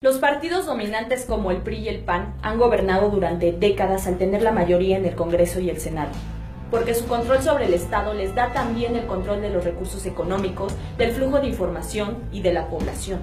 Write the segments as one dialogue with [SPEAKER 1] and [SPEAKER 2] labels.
[SPEAKER 1] Los partidos dominantes como el PRI y el PAN han gobernado durante décadas al tener la mayoría en el Congreso y el Senado, porque su control sobre el Estado les da también el control de los recursos económicos, del flujo de información y de la población,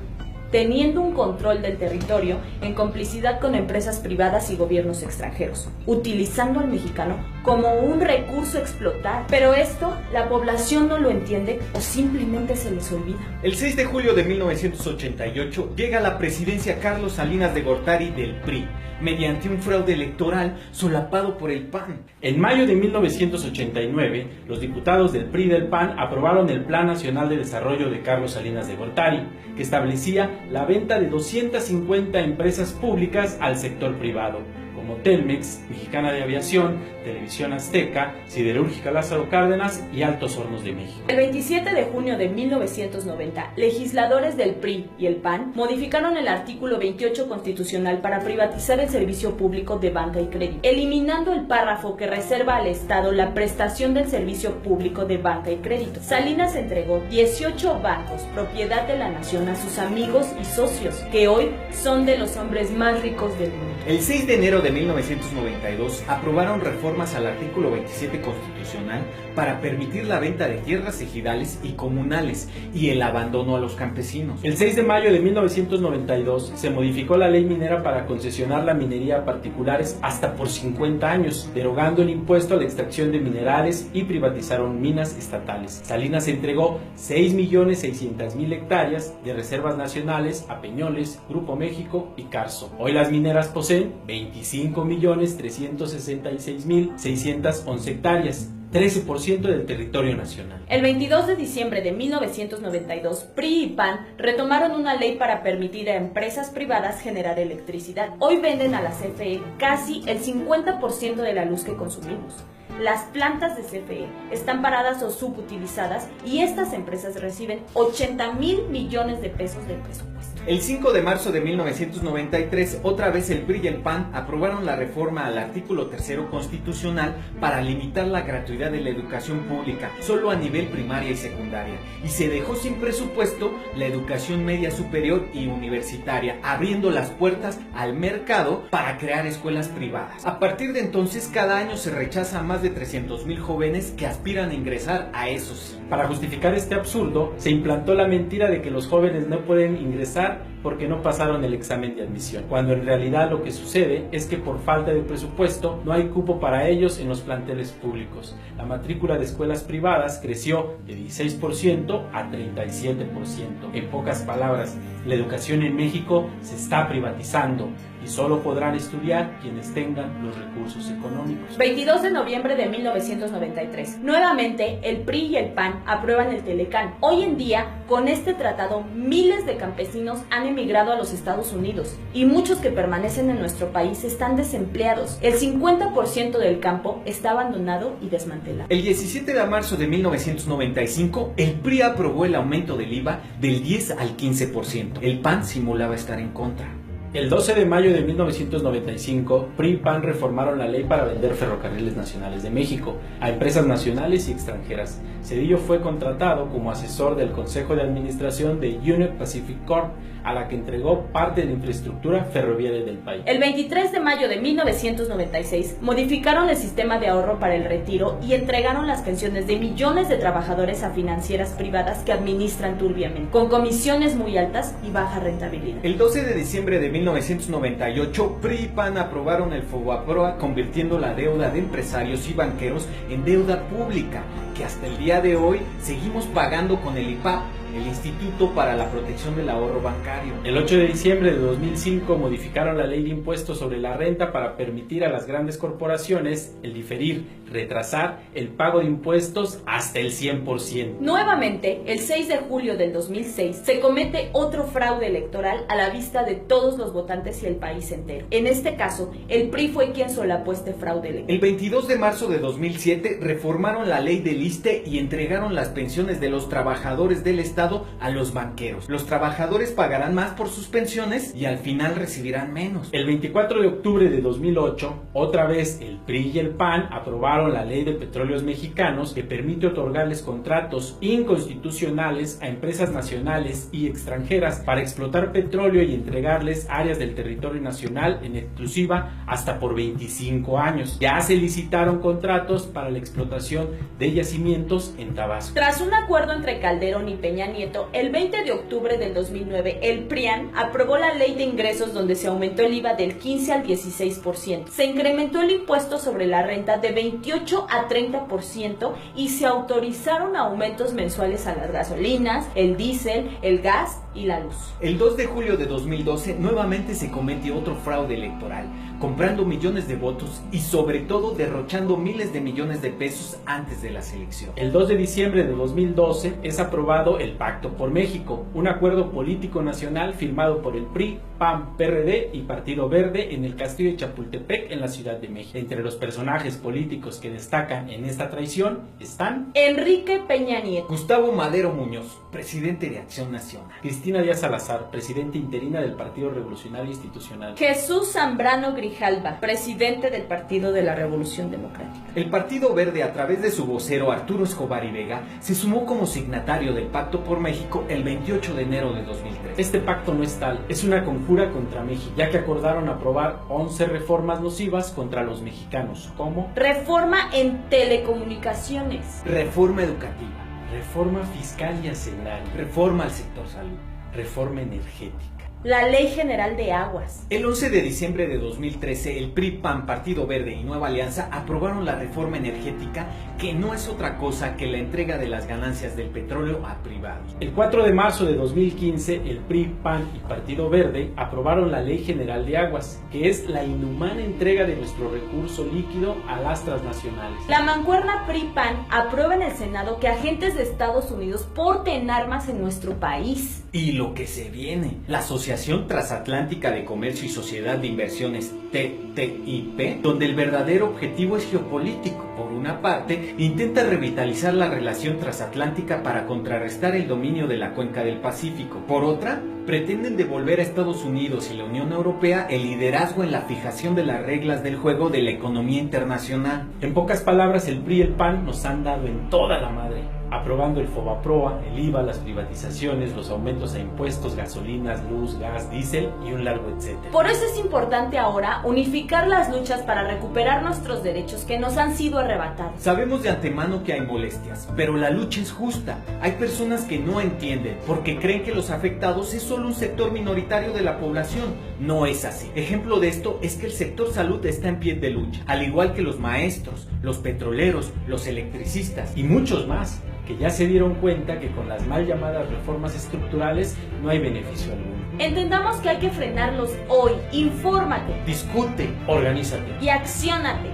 [SPEAKER 1] teniendo un control del territorio en complicidad con empresas privadas y gobiernos extranjeros, utilizando al mexicano como un recurso a explotar. Pero esto la población no lo entiende o simplemente se les olvida.
[SPEAKER 2] El 6 de julio de 1988 llega a la presidencia Carlos Salinas de Gortari del PRI, mediante un fraude electoral solapado por el PAN.
[SPEAKER 3] En mayo de 1989, los diputados del PRI y del PAN aprobaron el Plan Nacional de Desarrollo de Carlos Salinas de Gortari, que establecía la venta de 250 empresas públicas al sector privado, como Telmex, Mexicana de Aviación, Televisión Azteca, Siderúrgica Lázaro Cárdenas y Altos Hornos de México.
[SPEAKER 1] El 27 de junio de 1990, legisladores del PRI y el PAN modificaron el artículo 28 constitucional para privatizar el servicio público de banca y crédito, eliminando el párrafo que reserva al Estado la prestación del servicio público de banca y crédito. Salinas entregó 18 bancos, propiedad de la nación, a sus amigos y socios, que hoy son de los hombres más ricos del mundo.
[SPEAKER 2] El 6 de enero de 1992 aprobaron reformas al artículo 27 constitucional para permitir la venta de tierras ejidales y comunales y el abandono a los campesinos.
[SPEAKER 3] El 6 de mayo de 1992 se modificó la ley minera para concesionar la minería a particulares hasta por 50 años, derogando el impuesto a la extracción de minerales y privatizaron minas estatales. Salinas entregó 6.600.000 hectáreas de reservas nacionales a Peñoles, Grupo México y Carso. Hoy las mineras poseen 25.366.611 hectáreas, 13% del territorio nacional.
[SPEAKER 1] El 22 de diciembre de 1992, PRI y PAN retomaron una ley para permitir a empresas privadas generar electricidad. Hoy venden a la CFE casi el 50% de la luz que consumimos. Las plantas de CFE están paradas o subutilizadas y estas empresas reciben 80,000 millones de pesos del presupuesto.
[SPEAKER 2] El 5 de marzo de 1993, otra vez el PRI y el PAN aprobaron la reforma al artículo 3 constitucional para limitar la gratuidad de la educación pública solo a nivel primaria y secundaria, y se dejó sin presupuesto la educación media superior y universitaria, abriendo las puertas al mercado para crear escuelas privadas. A partir de entonces, cada año se rechaza a más de 300,000 jóvenes que aspiran a ingresar a esos.
[SPEAKER 3] Para justificar este absurdo, se implantó la mentira de que los jóvenes no pueden ingresar porque no pasaron el examen de admisión, cuando en realidad lo que sucede es que por falta de presupuesto no hay cupo para ellos en los planteles públicos. La matrícula de escuelas privadas creció de 16% a 37%. En pocas palabras, la educación en México se está privatizando y solo podrán estudiar quienes tengan los recursos económicos.
[SPEAKER 1] 22 de noviembre de 1993. Nuevamente, el PRI y el PAN aprueban el Telecán. Hoy en día, con este tratado, miles de campesinos han emigrado a los Estados Unidos y muchos que permanecen en nuestro país están desempleados. El 50% del campo está abandonado y desmantelado.
[SPEAKER 2] El 17 de marzo de 1995, el PRI aprobó el aumento del IVA del 10 al 15%. El PAN simulaba estar en contra.
[SPEAKER 3] El 12 de mayo de 1995, PRI y PAN reformaron la ley para vender Ferrocarriles Nacionales de México a empresas nacionales y extranjeras. Cedillo fue contratado como asesor del Consejo de Administración de Union Pacific Corp, a la que entregó parte de la infraestructura ferroviaria del país.
[SPEAKER 1] El 23 de mayo de 1996, modificaron el sistema de ahorro para el retiro y entregaron las pensiones de millones de trabajadores a financieras privadas que administran turbiamente, con comisiones muy altas y baja rentabilidad.
[SPEAKER 2] El 12 de diciembre de 1998, PRI y PAN aprobaron el FOBAPROA, convirtiendo la deuda de empresarios y banqueros en deuda pública, que hasta el día de hoy seguimos pagando con el IPAP, el Instituto para la Protección del Ahorro Bancario.
[SPEAKER 3] El 8 de diciembre de 2005 modificaron la ley de impuestos sobre la renta para permitir a las grandes corporaciones el diferir, retrasar el pago de impuestos hasta el 100%.
[SPEAKER 1] Nuevamente, el 6 de julio del 2006, se comete otro fraude electoral a la vista de todos los votantes y el país entero. En este caso, el PRI fue quien solapó este fraude electoral.
[SPEAKER 2] El 22 de marzo de 2007 reformaron la ley del ISSSTE y entregaron las pensiones de los trabajadores del Estado a los banqueros. Los trabajadores pagarán más por sus pensiones y al final recibirán menos.
[SPEAKER 3] El 24 de octubre de 2008, otra vez el PRI y el PAN aprobaron la Ley de Petróleos Mexicanos que permite otorgarles contratos inconstitucionales a empresas nacionales y extranjeras para explotar petróleo y entregarles áreas del territorio nacional en exclusiva hasta por 25 años. Ya se licitaron contratos para la explotación de yacimientos en Tabasco.
[SPEAKER 1] Tras un acuerdo entre Calderón y Peña Nieto, el 20 de octubre del 2009, el PRIAN aprobó la Ley de Ingresos donde se aumentó el IVA del 15 al 16%. Se incrementó el impuesto sobre la renta de 28 a 30% y se autorizaron aumentos mensuales a las gasolinas, el diésel, el gas y la luz.
[SPEAKER 2] El 2 de julio de 2012 nuevamente se cometió otro fraude electoral, comprando millones de votos y sobre todo derrochando miles de millones de pesos antes de las elecciones.
[SPEAKER 3] El 2 de diciembre de 2012 es aprobado el Pacto por México, un acuerdo político nacional firmado por el PRI, PAN, PRD y Partido Verde en el Castillo de Chapultepec en la Ciudad de México. Entre los personajes políticos que destacan en esta traición están
[SPEAKER 1] Enrique Peña Nieto,
[SPEAKER 2] Gustavo Madero Muñoz, presidente de Acción Nacional,
[SPEAKER 3] Cristina Díaz Salazar, presidenta interina del Partido Revolucionario Institucional,
[SPEAKER 1] Jesús Zambrano Grijalva, presidente del Partido de la Revolución Democrática.
[SPEAKER 2] El Partido Verde, a través de su vocero Arturo Escobar y Vega, se sumó como signatario del Pacto por México el 28 de enero de 2003.
[SPEAKER 3] Este pacto no es tal, es una conjura contra México, ya que acordaron aprobar 11 reformas nocivas contra los mexicanos, como
[SPEAKER 1] Reforma en telecomunicaciones,
[SPEAKER 2] Reforma educativa,
[SPEAKER 3] reforma fiscal y hacendaria,
[SPEAKER 2] reforma al sector salud,
[SPEAKER 3] reforma energética.
[SPEAKER 1] la Ley General de Aguas.
[SPEAKER 2] El 11 de diciembre de 2013, el PRI, PAN, Partido Verde y Nueva Alianza aprobaron la reforma energética, que no es otra cosa que la entrega de las ganancias del petróleo a privados.
[SPEAKER 3] El 4 de marzo de 2015, el PRI, PAN y Partido Verde aprobaron la Ley General de Aguas, que es la inhumana entrega de nuestro recurso líquido a las transnacionales.
[SPEAKER 1] La mancuerna PRI-PAN aprueba en el Senado que agentes de Estados Unidos porten armas en nuestro país.
[SPEAKER 2] Y lo que se viene, la Asociación Transatlántica de Comercio y Sociedad de Inversiones, TTIP, donde el verdadero objetivo es geopolítico. Por una parte, intenta revitalizar la relación transatlántica para contrarrestar el dominio de la cuenca del Pacífico. Por otra, pretenden devolver a Estados Unidos y la Unión Europea el liderazgo en la fijación de las reglas del juego de la economía internacional.
[SPEAKER 3] En pocas palabras, el PRI y el PAN nos han dado en toda la madre, aprobando el FOBAPROA, el IVA, las privatizaciones, los aumentos a impuestos, gasolinas, luz, gas, diésel y un largo etcétera.
[SPEAKER 1] Por eso es importante ahora unificar las luchas para recuperar nuestros derechos que nos han sido arrebatados.
[SPEAKER 2] Sabemos de antemano que hay molestias, pero la lucha es justa. Hay personas que no entienden porque creen que los afectados es solo un sector minoritario de la población. No es así. Ejemplo de esto es que el sector salud está en pie de lucha, al igual que los maestros, los petroleros, los electricistas
[SPEAKER 3] y muchos más, que ya se dieron cuenta que con las mal llamadas reformas estructurales no hay beneficio alguno.
[SPEAKER 1] Entendamos que hay que frenarlos hoy. Infórmate,
[SPEAKER 2] discute,
[SPEAKER 3] organízate
[SPEAKER 1] y acciónate.